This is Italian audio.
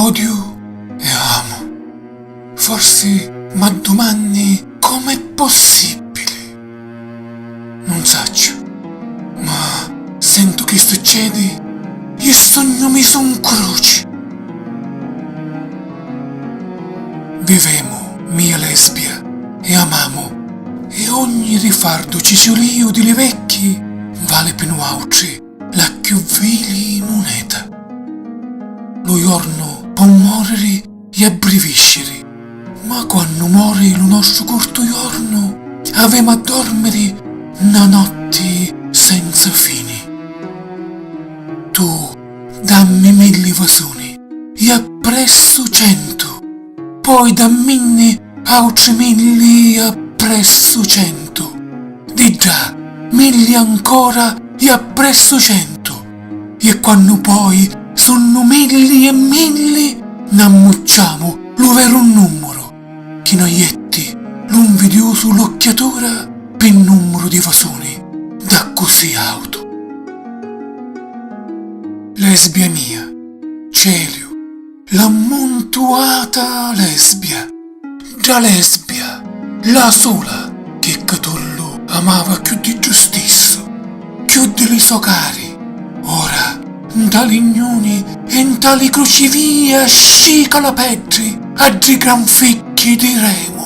odio e amo. Forse mi domandi com'è possibile. Non saccio, ma sento che succede e sogno mi son croci. Vivemo mia lesbia e amamo, e ogni rifardo cisolio di le vecchi vale più altri la più vili moneta. Lo giorno può morire e abbriviscere, ma quando muore lo nostro corto giorno avemo a dormire una notte senza fine. Tu dammi 1000 vasoni e appresso 100, poi dammine altri 1000 e appresso 100, di già 1000 ancora e appresso 100, e quando poi sono 1000 e 1000 n'ammucciamo lo vero numero, che noi etti l'invidioso l'occhiatura per numero di vasoni da così alto. Lesbia mia, Celio, l'ammontuata lesbia, già lesbia, la sola che Catullo amava più di giustizia, più delle suoi cari. Ora, in tali ignoni e in tali crocevie scica la pedri a di gran ficchi di remo.